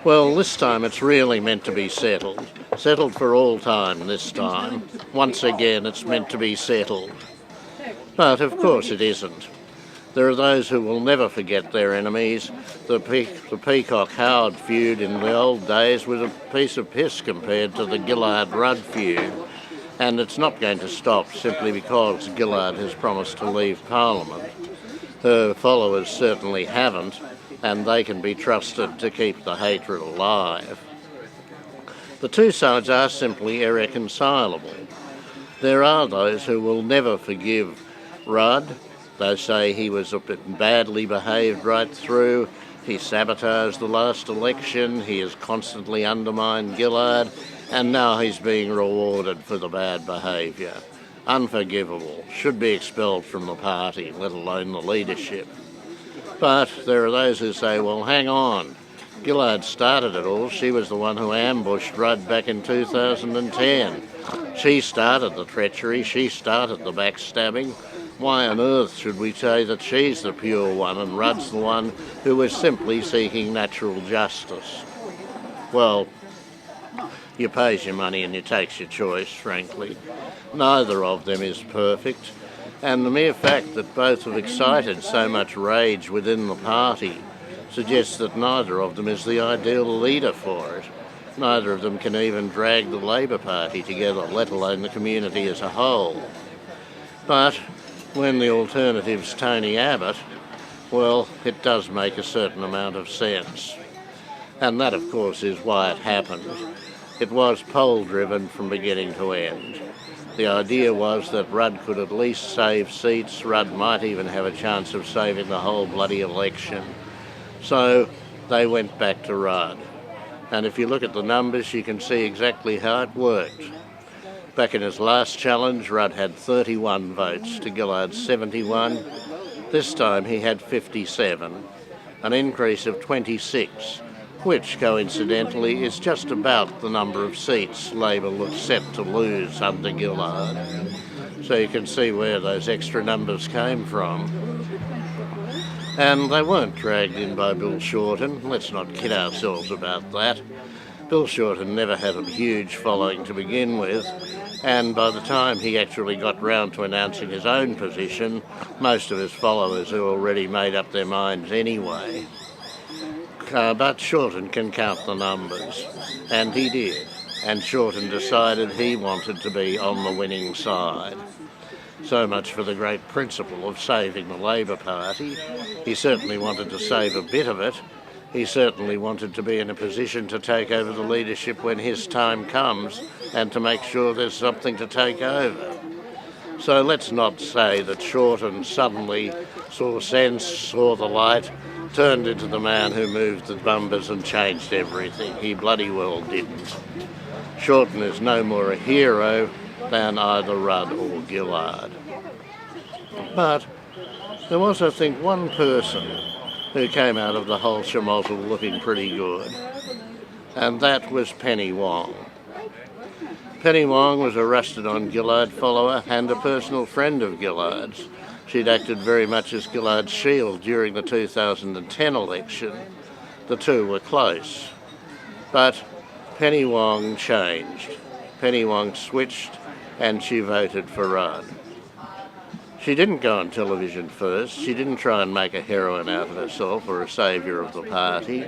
Well, this time it's really meant to be settled. Settled for all time this time. Once again, it's meant to be settled. But of course it isn't. There are those who will never forget their enemies. The Peacock-Howard feud in the old days was a piece of piss compared to the Gillard-Rudd feud. And it's not going to stop simply because Gillard has promised to leave Parliament. Her followers certainly haven't, and they can be trusted to keep the hatred alive. The two sides are simply irreconcilable. There are those who will never forgive Rudd. They say he was a bit badly behaved right through. He sabotaged the last election. He has constantly undermined Gillard, and now he's being rewarded for the bad behaviour. Unforgivable. Should be expelled from the party, let alone the leadership. But there are those who say, well, hang on. Gillard started it all. She was the one who ambushed Rudd back in 2010. She started the treachery. She started the backstabbing. Why on earth should we say that she's the pure one and Rudd's the one who was simply seeking natural justice? Well, you pays your money and you takes your choice, frankly. Neither of them is perfect. And the mere fact that both have excited so much rage within the party suggests that neither of them is the ideal leader for it. Neither of them can even drag the Labor Party together, let alone the community as a whole. But when the alternative's Tony Abbott, well, it does make a certain amount of sense. And that, of course, is why it happened. It was poll-driven from beginning to end. The idea was that Rudd could at least save seats. Rudd might even have a chance of saving the whole bloody election. So they went back to Rudd. And if you look at the numbers, you can see exactly how it worked. Back in his last challenge, Rudd had 31 votes to Gillard's 71. This time he had 57, an increase of 26, which coincidentally is just about the number of seats Labor looks set to lose under Gillard. So you can see where those extra numbers came from. And they weren't dragged in by Bill Shorten. Let's not kid ourselves about that. Bill Shorten never had a huge following to begin with, and by the time he actually got round to announcing his own position, most of his followers had already made up their minds anyway. But Shorten can count the numbers, and he did. And Shorten decided he wanted to be on the winning side. So much for the great principle of saving the Labor Party. He certainly wanted to save a bit of it. He certainly wanted to be in a position to take over the leadership when his time comes and to make sure there's something to take over. So let's not say that Shorten suddenly saw sense, saw the light, turned into the man who moved the numbers and changed everything. He bloody well didn't. Shorten is no more a hero than either Rudd or Gillard. But there was, I think, one person who came out of the whole shemozzle looking pretty good, and that was Penny Wong. Penny Wong was a rusted-on Gillard follower and a personal friend of Gillard's. She'd acted very much as Gillard's shield during the 2010 election. The two were close. But Penny Wong changed. Penny Wong switched and she voted for Rudd. She didn't go on television first. She didn't try and make a heroine out of herself or a saviour of the party.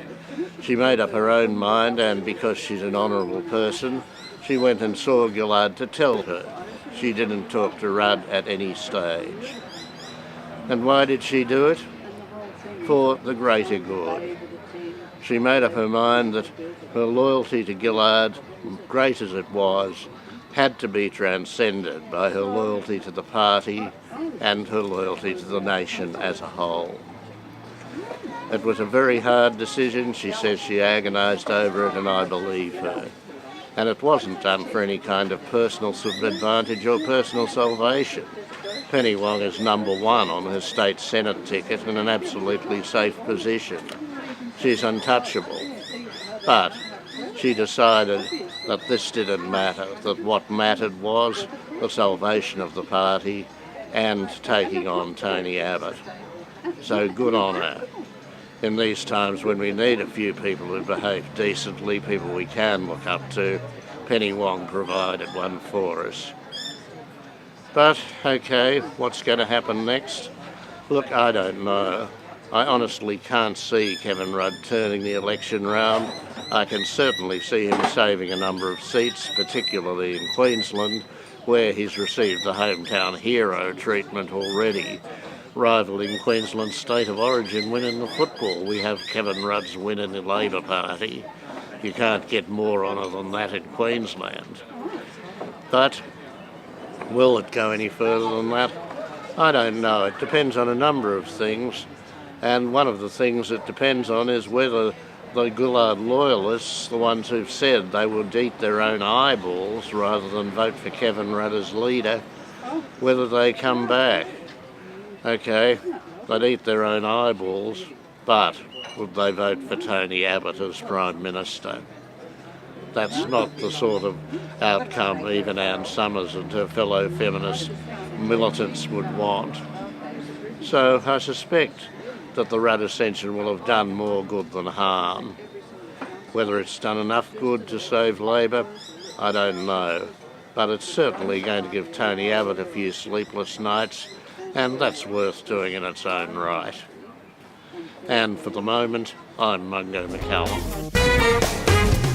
She made up her own mind, and because she's an honourable person, she went and saw Gillard to tell her. She didn't talk to Rudd at any stage. And why did she do it? For the greater good. She made up her mind that her loyalty to Gillard, great as it was, had to be transcended by her loyalty to the party and her loyalty to the nation as a whole. It was a very hard decision. She says she agonised over it, and I believe her. And it wasn't done for any kind of personal advantage or personal salvation. Penny Wong is number one on her state Senate ticket in an absolutely safe position. She's untouchable. But she decided that this didn't matter, that what mattered was the salvation of the party and taking on Tony Abbott. So good on her. in these times when we need a few people who behave decently, people we can look up to. Penny Wong provided one for us. But, okay, what's going to happen next? Look, I don't know. I honestly can't see Kevin Rudd turning the election round. I can certainly see him saving a number of seats, particularly in Queensland, where he's received the hometown hero treatment already, rivalling Queensland's state of origin win in the football. We have Kevin Rudd's win in the Labor Party. You can't get more honour than that in Queensland. But will it go any further than that? I don't know. It depends on a number of things. And one of the things it depends on is whether the Gillard loyalists, the ones who've said they would eat their own eyeballs rather than vote for Kevin Rudd as leader, whether they come back. Okay, they'd eat their own eyeballs, but would they vote for Tony Abbott as Prime Minister? That's not the sort of outcome even Ann Summers and her fellow feminist militants would want. So I suspect that the Rudd ascension will have done more good than harm. Whether it's done enough good to save Labor, I don't know. But it's certainly going to give Tony Abbott a few sleepless nights, and that's worth doing in its own right. And for the moment, I'm Mungo McCallum.